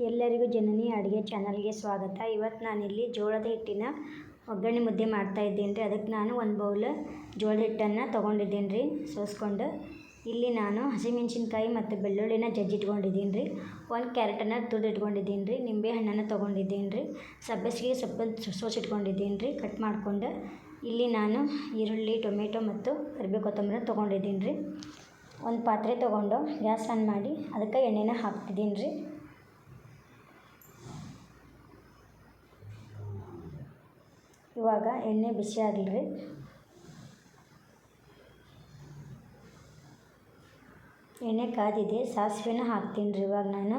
ಎಲ್ಲರಿಗೂ ಜನನಿ ಅಡುಗೆ ಚಾನಲ್ಗೆ ಸ್ವಾಗತ. ಇವತ್ತು ನಾನಿಲ್ಲಿ ಜೋಳದ ಹಿಟ್ಟಿನ ಒಗ್ಗರಣೆ ಮುದ್ದೆ ಮಾಡ್ತಾ ಇದ್ದೀನಿ ರೀ. ಅದಕ್ಕೆ ನಾನು ಒಂದು ಬೌಲ್ ಜೋಳದ ಹಿಟ್ಟನ್ನು ತೊಗೊಂಡಿದ್ದೀನಿ ರೀ ಸೋಸ್ಕೊಂಡು. ಇಲ್ಲಿ ನಾನು ಹಸಿಮೆಣ್ಸಿನ್ಕಾಯಿ ಮತ್ತು ಬೆಳ್ಳುಳ್ಳಿನ ಜಜ್ಜಿಟ್ಕೊಂಡಿದ್ದೀನಿ ರೀ. ಒಂದು ಕ್ಯಾರೆಟನ್ನು ತುರಿದಿಟ್ಕೊಂಡಿದ್ದೀನಿ ರೀ. ನಿಂಬೆ ಹಣ್ಣನ್ನು ತೊಗೊಂಡಿದ್ದೀನಿ ರೀ. ಸಬ್ಬಸಿಗೆ ಸೊಪ್ಪನ್ನು ಸೋಸಿಟ್ಕೊಂಡಿದ್ದೀನಿ ರೀ ಕಟ್ ಮಾಡಿಕೊಂಡು. ಇಲ್ಲಿ ನಾನು ಈರುಳ್ಳಿ, ಟೊಮೆಟೊ ಮತ್ತು ಕರಿಬೇವು ಕೊತ್ತಂಬರಿ ತೊಗೊಂಡಿದ್ದೀನಿ ರೀ. ಒಂದು ಪಾತ್ರೆ ತೊಗೊಂಡು ಗ್ಯಾಸ್ ಆನ್ ಮಾಡಿ ಅದಕ್ಕೆ ಎಣ್ಣೆನ ಹಾಕ್ತಿದ್ದೀನಿ ರೀ. ಇವಾಗ ಎಣ್ಣೆ ಬಿಸಿ ಆಗಲಿ ರೀ. ಎಣ್ಣೆ ಕಾದಿದೆ, ಸಾಸಿವೆನ ಹಾಕ್ತೀನಿ ರೀ. ಇವಾಗ ನಾನು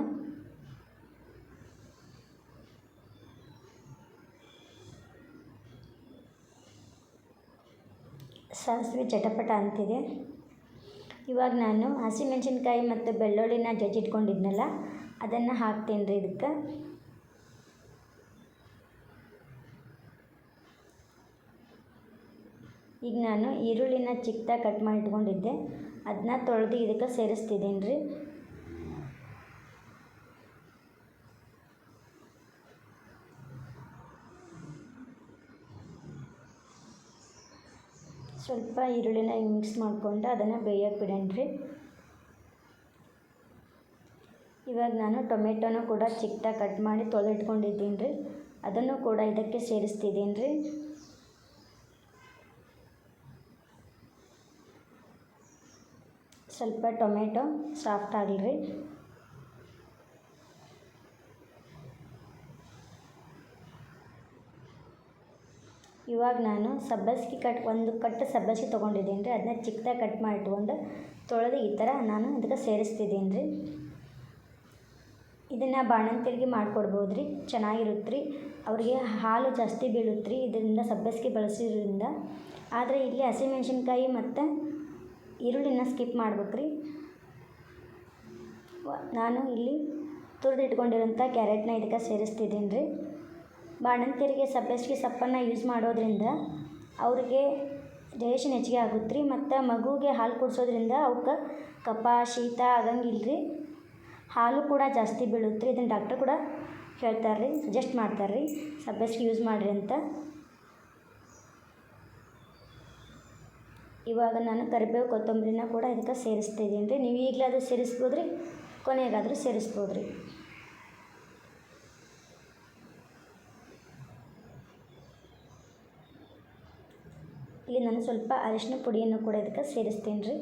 ಸಾಸಿವೆ ಚಟಪಟ ಅಂತಿದೆ. ಇವಾಗ ನಾನು ಹಸಿಮೆಣ್ಸಿನ್ಕಾಯಿ ಮತ್ತು ಬೆಳ್ಳುಳ್ಳಿನ ಜಜ್ಜಿಟ್ಕೊಂಡಿದ್ನಲ್ಲ ಅದನ್ನು ಹಾಕ್ತೀನಿ ರೀ ಇದಕ್ಕೆ. ಈಗ ನಾನು ಈರುಳ್ಳಿನ ಚಿಕ್ಕದಾಗಿ ಕಟ್ ಮಾಡಿ ಇಟ್ಕೊಂಡಿದ್ದೆ, ಅದನ್ನ ತೊಳೆದು ಇದಕ್ಕೆ ಸೇರಿಸ್ತಿದ್ದೀನಿ ರೀ. ಸ್ವಲ್ಪ ಈರುಳ್ಳಿನ ಮಿಕ್ಸ್ ಮಾಡಿಕೊಂಡು ಅದನ್ನು ಬೇಯಕ್ಕೆ ಬಿಡೋಣ ರೀ. ಇವಾಗ ನಾನು ಟೊಮೆಟೊನೂ ಕೂಡ ಚಿಕ್ಕದಾಗಿ ಕಟ್ ಮಾಡಿ ತೊಳೆದಿಟ್ಕೊಂಡಿದ್ದೀನಿ ರೀ. ಅದನ್ನು ಕೂಡ ಇದಕ್ಕೆ ಸೇರಿಸ್ತಿದ್ದೀನಿ ರೀ. ಸ್ವಲ್ಪ ಟೊಮೆಟೊ ಸಾಫ್ಟ್ ಆಗಲಿ ರೀ. ಇವಾಗ ನಾನು ಒಂದು ಕಟ್ಟು ಸಬ್ಬಸಿಗೆ ತೊಗೊಂಡಿದ್ದೀನಿ ರೀ. ಅದನ್ನ ಚಿಕ್ಕದಾಗಿ ಕಟ್ ಮಾಡಿ ಇಟ್ಕೊಂಡು ತೊಳೆದು ಈ ಥರ ನಾನು ಇದಕ್ಕೆ ಸೇರಿಸ್ತಿದ್ದೀನಿ ರೀ. ಇದನ್ನು ಬಾಣಂತಿಯರಿಗೆ ಮಾಡಿಕೊಡ್ಬೋದು ರೀ, ಚೆನ್ನಾಗಿರುತ್ತೆ ರೀ. ಅವ್ರಿಗೆ ಹಾಲು ಜಾಸ್ತಿ ಬೀಳುತ್ತೆ ರೀ ಇದರಿಂದ, ಸಬ್ಬಸಿಗೆ ಬಳಸಿದ್ರಿಂದ. ಆದರೆ ಇಲ್ಲಿ ಹಸಿಮೆಣ್ಸಿನ್ಕಾಯಿ ಮತ್ತು ಈರುಳ್ಳಿನ ಸ್ಕಿಪ್ ಮಾಡ್ಬೇಕು ರೀ. ನಾನು ಇಲ್ಲಿ ತುರಿದಿಟ್ಕೊಂಡಿರೋಂಥ ಕ್ಯಾರೆಟ್ನ ಇದಕ್ಕೆ ಸೇರಿಸ್ತಿದ್ದೀನಿ ರೀ. ಬಾಣಂತಿಯರಿಗೆ ಸಬ್ಬಸಿಗೆ ಸೊಪ್ಪನ್ನು ಯೂಸ್ ಮಾಡೋದ್ರಿಂದ ಅವ್ರಿಗೆ ಡೈಜೆಷನ್ ಹೆಚ್ಚಿಗೆ ಆಗುತ್ತೆ ರೀ. ಮತ್ತು ಮಗುವಿಗೆ ಹಾಲು ಕುಡಿಸೋದ್ರಿಂದ ಅವಕ್ಕೆ ಕಫ, ಶೀತ ಆಗಂಗಿಲ್ಲ ರೀ. ಹಾಲು ಕೂಡ ಜಾಸ್ತಿ ಬೀಳುತ್ತೆ ರೀ. ಇದನ್ನು ಡಾಕ್ಟರ್ ಕೂಡ ಹೇಳ್ತಾರೆ ರೀ, ಸಜೆಸ್ಟ್ ಮಾಡ್ತಾರೆ ರೀ ಸಬ್ಬಸಿಗೆ ಯೂಸ್ ಮಾಡಿರಿ ಅಂತ. ಇವಾಗ ನಾನು ಕರಿಬೇವು ಕೊತ್ತಂಬರಿನ ಕೂಡ ಇದಕ್ಕೆ ಸೇರಿಸ್ತಿದ್ದೀನಿ ರೀ. ನೀವು ಈಗಲಾದರೂ ಸೇರಿಸ್ಬೋದು ರೀ, ಕೊನೆಗಾದರೂ ಸೇರಿಸ್ಬೋದು ರೀ. ಇಲ್ಲಿ ನಾನು ಸ್ವಲ್ಪ ಅರಿಶಿನ ಪುಡಿಯನ್ನು ಕೂಡ ಇದಕ್ಕೆ ಸೇರಿಸ್ತೀನಿ ರೀ.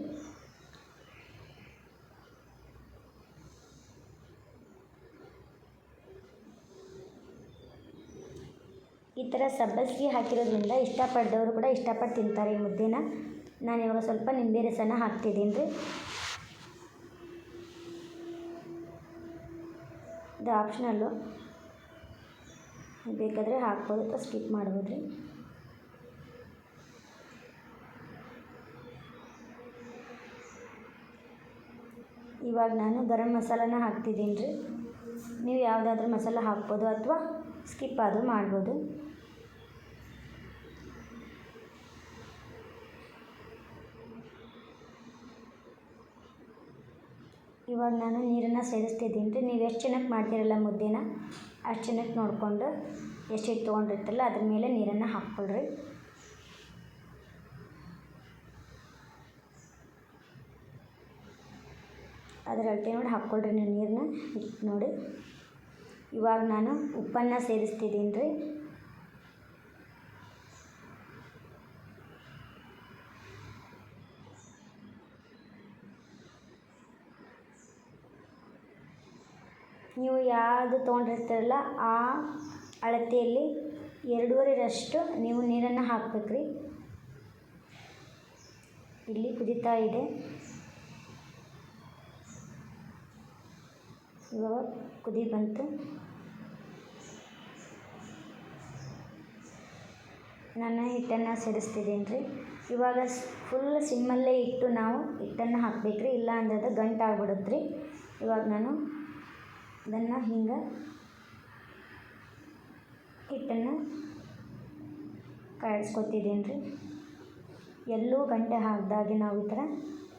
ಈ ಥರ ಸಬ್ಬಸಿಗೆ ಹಾಕಿರೋದ್ರಿಂದ ಇಷ್ಟಪಡ್ದವರು ಕೂಡ ಇಷ್ಟಪಟ್ಟು ತಿಂತಾರೆ ಈ ಮುದ್ದೆನ. ನಾನು ಇವಾಗ ಸ್ವಲ್ಪ ನಿಂಬೆ ರಸನ ಹಾಕ್ತಿದ್ದೀನಿ ರೀ. ಇದು ಆಪ್ಷನಲ್ಲು, ಬೇಕಾದರೆ ಹಾಕ್ಬೋದು ಅಥವಾ ಸ್ಕಿಪ್ ಮಾಡ್ಬೋದು ರೀ. ಇವಾಗ ನಾನು ಗರಂ ಮಸಾಲನ ಹಾಕ್ತಿದ್ದೀನಿ ರೀ. ನೀವು ಯಾವುದಾದ್ರೂ ಮಸಾಲ ಹಾಕ್ಬೋದು ಅಥವಾ ಸ್ಕಿಪ್ ಆದರೂ ಮಾಡ್ಬೋದು. ಇವಾಗ ನಾನು ನೀರನ್ನು ಸೇರಿಸ್ತಿದ್ದೀನಿ ರೀ. ನೀವು ಎಷ್ಟು ಜನಕ್ಕೆ ಮಾಡ್ತೀರಲ್ಲ ಮುದ್ದೆನ ಅಷ್ಟು ಜನಕ್ಕೆ ನೋಡಿಕೊಂಡು ಎಷ್ಟು ಹಿಟ್ಟು ತೊಗೊಂಡಿರ್ತಿರಲ್ಲ ಅದ್ರ ಮೇಲೆ ನೀರನ್ನು ಹಾಕ್ಕೊಳ್ರಿ. ಅದರ ಅಳತೆ ನೋಡಿ ಹಾಕ್ಕೊಳ್ರಿ ನೀವು ನೀರನ್ನ ಹಿಟ್ಟು ನೋಡಿ. ಇವಾಗ ನಾನು ಉಪ್ಪನ್ನು ಸೇರಿಸ್ತಿದ್ದೀನಿ ರೀ. ನೀವು ಯಾವುದು ತೊಗೊಂಡಿರ್ತೀರಲ್ಲ ಆ ಅಳತೆಯಲ್ಲಿ 2.5ರಷ್ಟು ನೀವು ನೀರನ್ನು ಹಾಕ್ಬೇಕು ರೀ. ಇಲ್ಲಿ ಕುದೀತಾ ಇದೆ. ಇವಾಗ ಕುದಿ ಬಂತು. ನಾನು ಹಿಟ್ಟನ್ನು ಸೇರಿಸ್ತಿದ್ದೀನಿ ರೀ. ಇವಾಗ ಫುಲ್ ಸಿಮ್ಮಲ್ಲೇ ಇಟ್ಟು ನಾವು ಹಿಟ್ಟನ್ನು ಹಾಕ್ಬೇಕು ರೀ, ಇಲ್ಲ ಅಂದ್ರೆ ಅದು ಗಂಟು ಆಗ್ಬಿಡುತ್ತೆ ರೀ. ಇವಾಗ ನಾನು ಅದನ್ನು ಹಿಂಗೆ ಹಿಟ್ಟನ್ನು ಕಾಯಿಸ್ಕೊತಿದ್ದೀನಿ ರೀ. ಎಲ್ಲೂ ಗಂಟೆ ಹಾಕ್ದಾಗೆ ನಾವು ಈ ಥರ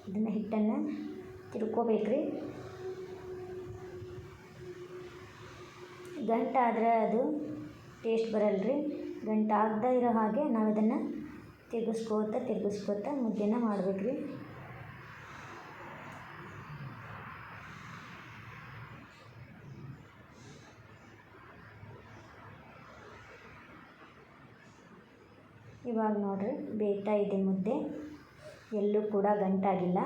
ಇದನ್ನು ಹಿಟ್ಟನ್ನು ತಿರ್ಕೋಬೇಕು ರೀ. ಗಂಟಾದ್ರೆ ಅದು ಟೇಸ್ಟ್ ಬರಲ್ಲ ರೀ. ಗಂಟಾಗದೇ ಇರೋ ಹಾಗೆ ನಾವು ಇದನ್ನು ತಿರ್ಗಿಸ್ಕೋತ ಮುದ್ದೆನ ಮಾಡ್ಬೇಕು ರೀ. ಇವಾಗ ನೋಡಿರಿ ಬೇಯ್ತಾ ಇದೆ ಮುದ್ದೆ, ಎಲ್ಲೂ ಕೂಡ ಗಂಟಾಗಿಲ್ಲ.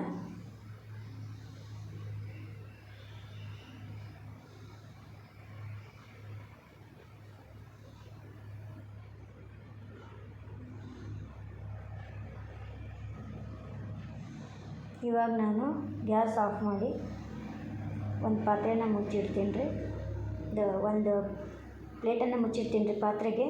ಇವಾಗ ನಾನು ಗ್ಯಾಸ್ ಆಫ್ ಮಾಡಿ ಒಂದು ಪಾತ್ರೆನ ಮುಚ್ಚಿಡ್ತೀನಿ ರೀ. ಒಂದು ಪ್ಲೇಟನ್ನು ಮುಚ್ಚಿಡ್ತೀನಿ ರೀ ಪಾತ್ರೆಗೆ.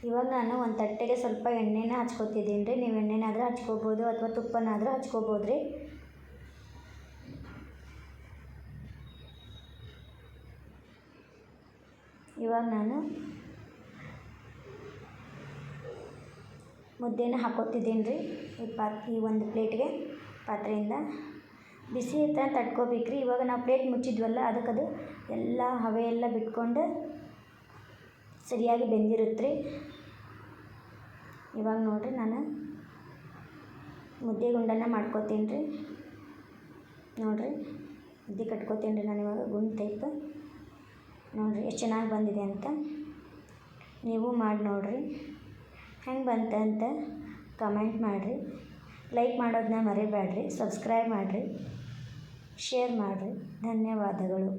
ಇವಾಗ ನಾನು ಒಂದು ತಟ್ಟೆಗೆ ಸ್ವಲ್ಪ ಎಣ್ಣೆನ ಹಚ್ಕೊತಿದ್ದೀನಿ ರೀ. ನೀವು ಎಣ್ಣೆನಾದರೂ ಹಚ್ಕೋಬೋದು ಅಥವಾ ತುಪ್ಪನಾದರೂ ಹಚ್ಕೋಬೋದು ರೀ. ಇವಾಗ ನಾನು ಮುದ್ದೆನ ಹಾಕ್ಕೊತಿದ್ದೀನಿ ರೀ ಈ ಒಂದು ಪ್ಲೇಟ್ಗೆ. ಪಾತ್ರೆಯಿಂದ ಬಿಸಿ ಇರ್ತಾ ತಡ್ಕೋಬೇಕು ರೀ. ಇವಾಗ ನಾವು ಪ್ಲೇಟ್ ಮುಚ್ಚಿದ್ವಲ್ಲ ಅದಕ್ಕದು ಎಲ್ಲ ಹವೆ ಎಲ್ಲ ಬಿಟ್ಕೊಂಡು ಸರಿಯಾಗಿ ಬೆಂದಿರುತ್ತೆ ರೀ. ಇವಾಗ ನೋಡಿರಿ ನಾನು ಮುದ್ದೆ ಗುಂಡನ್ನು ಮಾಡ್ಕೊತೀನಿ ರೀ. ನೋಡಿರಿ ಮುದ್ದೆ ಕಟ್ಕೋತೀನಿ ರೀ ನಾನು ಇವಾಗ ಗುಂಡು ಟೈಪ್. ನೋಡಿರಿ ಎಷ್ಟು ಚೆನ್ನಾಗಿ ಬಂದಿದೆ ಅಂತ. ನೀವು ಮಾಡಿ ನೋಡಿರಿ ಹೆಂಗೆ ಬಂತ ಅಂತ ಕಮೆಂಟ್ ಮಾಡಿರಿ. ಲೈಕ್ ಮಾಡೋದನ್ನ ಮರಿಬೇಡ್ರಿ. ಸಬ್ಸ್ಕ್ರೈಬ್ ಮಾಡಿರಿ, ಶೇರ್ ಮಾಡಿರಿ. ಧನ್ಯವಾದಗಳು.